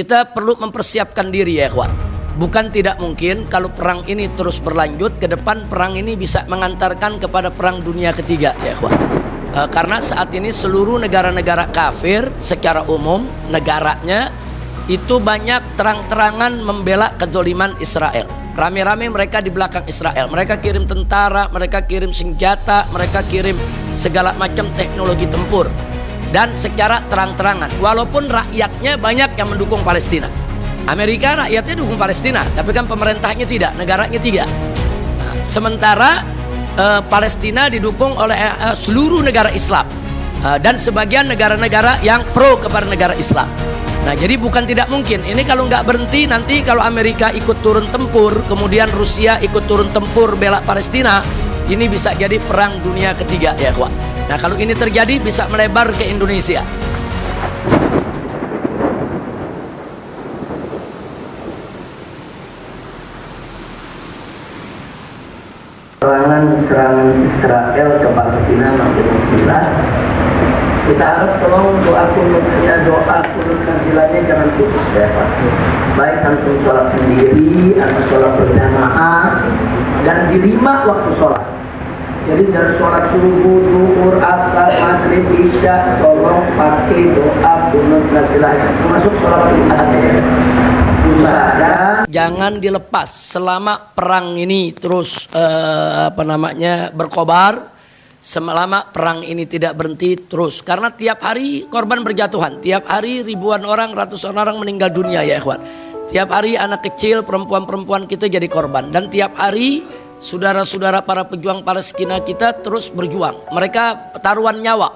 Kita perlu mempersiapkan diri ya ikhwan. Bukan tidak mungkin kalau perang ini terus berlanjut ke depan, perang ini bisa mengantarkan kepada perang dunia ketiga ya ikhwan. Karena saat ini seluruh negara-negara kafir secara umum negaranya itu banyak terang-terangan membela kezoliman Israel. Rame-rame mereka di belakang Israel. Mereka kirim tentara, mereka kirim senjata, mereka kirim segala macam teknologi tempur. Dan secara terang-terangan, walaupun rakyatnya banyak yang mendukung Palestina. Amerika rakyatnya dukung Palestina, tapi kan pemerintahnya tidak, negaranya tidak. Nah, sementara Palestina didukung oleh seluruh negara Islam dan sebagian negara-negara yang pro kepada negara Islam. Nah, jadi bukan tidak mungkin. Ini kalau nggak berhenti, nanti kalau Amerika ikut turun tempur, kemudian Rusia ikut turun tempur bela Palestina, ini bisa jadi perang dunia ketiga ya kawan. Nah, kalau ini terjadi bisa melebar ke Indonesia. Serangan Israel ke Palestina makin gila. Kita harap tolong doa kunut kansilanya jangan putus ya Pak. Baik antum sholat sendiri atau sholat berjamaah dan di 5 waktu sholat. Jadi jangan sholat subuh, zuhur, asar, maghrib, isya, tolong pakai doa kunut kansilanya. Termasuk sholat Jumat ya. Jangan dilepas selama perang ini terus berkobar, selama perang ini tidak berhenti terus, karena tiap hari korban berjatuhan, tiap hari ribuan orang, ratusan orang meninggal dunia ya ikhwan. Tiap hari anak kecil, perempuan-perempuan kita jadi korban, dan tiap hari saudara-saudara para pejuang Palestina kita terus berjuang, mereka taruhan nyawa.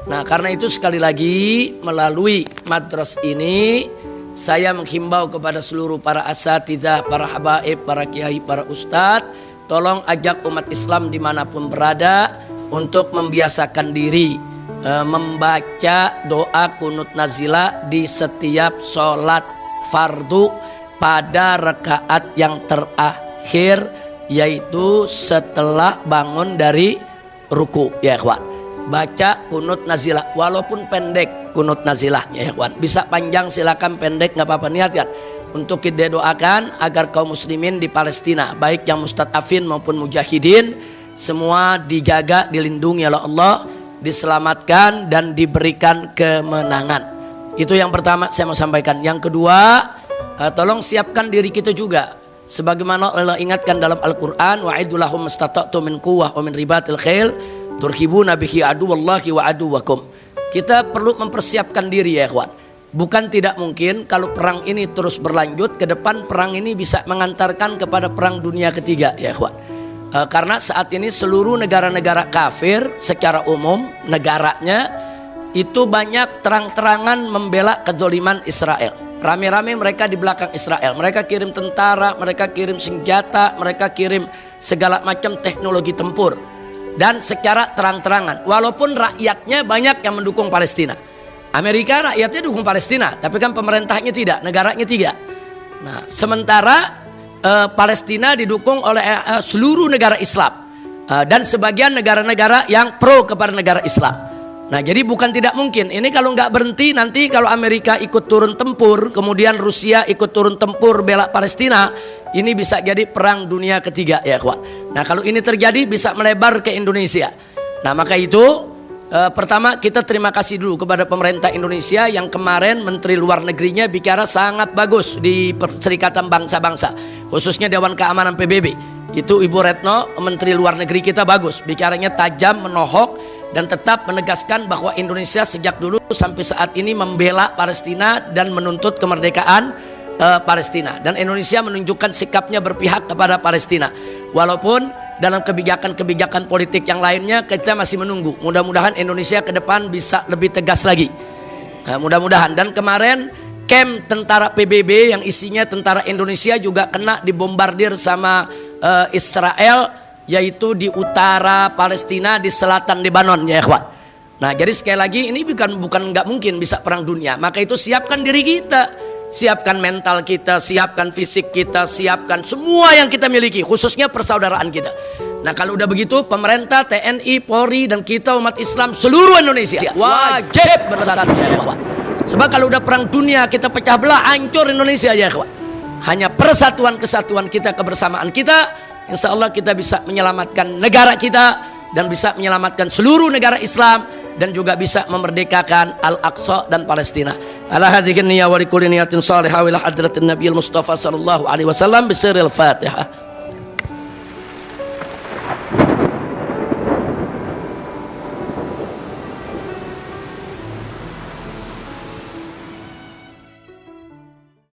Nah, karena itu sekali lagi melalui madras ini saya menghimbau kepada seluruh para asatidzah, para habaib, para kiai, para ustadz, tolong ajak umat Islam dimanapun berada untuk membiasakan diri membaca doa kunut nazilah di setiap sholat fardu pada rakaat yang terakhir, yaitu setelah bangun dari ruku ya ikhwan. Baca kunut nazilah walaupun pendek kunut nazilahnya ya ikhwan. Bisa panjang silakan, pendek nggak apa-apa, niatkan untuk kita doakan agar kaum muslimin di Palestina baik yang mustadafin maupun mujahidin semua dijaga, dilindungi oleh Allah, diselamatkan dan diberikan kemenangan. Itu yang pertama saya mau sampaikan. Yang kedua, tolong siapkan diri kita juga sebagaimana Allah ingatkan dalam Al-Qur'an, wa'iddu lahum mastata'tum min quwwah wa min ribatil khail turhibuna bihi aduwallahi wa aduwakum. Kita perlu mempersiapkan diri ya ikhwan. Bukan tidak mungkin kalau perang ini terus berlanjut ke depan, perang ini bisa mengantarkan kepada perang dunia ketiga ya ikhwan. Karena saat ini seluruh negara-negara kafir secara umum negaranya itu banyak terang-terangan membela kezoliman Israel. Rame-rame mereka di belakang Israel. Mereka kirim tentara, mereka kirim senjata, mereka kirim segala macam teknologi tempur. Dan secara terang-terangan, walaupun rakyatnya banyak yang mendukung Palestina. Amerika rakyatnya dukung Palestina, tapi kan pemerintahnya tidak, negaranya tidak. Nah, sementara Palestina didukung oleh seluruh negara Islam dan sebagian negara-negara yang pro kepada negara Islam. Nah, jadi bukan tidak mungkin. Ini kalau nggak berhenti, nanti kalau Amerika ikut turun tempur, kemudian Rusia ikut turun tempur bela Palestina, ini bisa jadi perang dunia ketiga ya kawan. Nah, kalau ini terjadi bisa melebar ke Indonesia. Nah, maka itu pertama kita terima kasih dulu kepada pemerintah Indonesia yang kemarin Menteri Luar Negerinya bicara sangat bagus di Perserikatan Bangsa-Bangsa, khususnya Dewan Keamanan PBB. Itu Ibu Retno, Menteri Luar Negeri kita bagus, bicaranya tajam, menohok, dan tetap menegaskan bahwa Indonesia sejak dulu sampai saat ini membela Palestina dan menuntut kemerdekaan Palestina, dan Indonesia menunjukkan sikapnya berpihak kepada Palestina. Walaupun dalam kebijakan-kebijakan politik yang lainnya kita masih menunggu. Mudah-mudahan Indonesia ke depan bisa lebih tegas lagi. Mudah-mudahan. Dan kemarin camp tentara PBB yang isinya tentara Indonesia juga kena dibombardir sama Israel, yaitu di utara Palestina, di selatan Lebanon ya ikhwan. Nah, jadi sekali lagi ini bukan nggak mungkin bisa perang dunia. Maka itu siapkan diri kita, siapkan mental kita, siapkan fisik kita, siapkan semua yang kita miliki, khususnya persaudaraan kita. Nah, kalau udah begitu, pemerintah, TNI, Polri, dan kita umat Islam seluruh Indonesia wajib bersatu ya ikhwan. Sebab kalau udah perang dunia kita pecah belah, hancur Indonesia ya ikhwan. Hanya persatuan kesatuan kita, kebersamaan kita, insya Allah kita bisa menyelamatkan negara kita dan bisa menyelamatkan seluruh negara Islam dan juga bisa memerdekakan Al-Aqsa dan Palestina. Ala hadhihi niyya wa likulli niyatin salihah wa ila hadratin nabiyil Mustafa sallallahu alaihi wasallam bisirril Fatihah.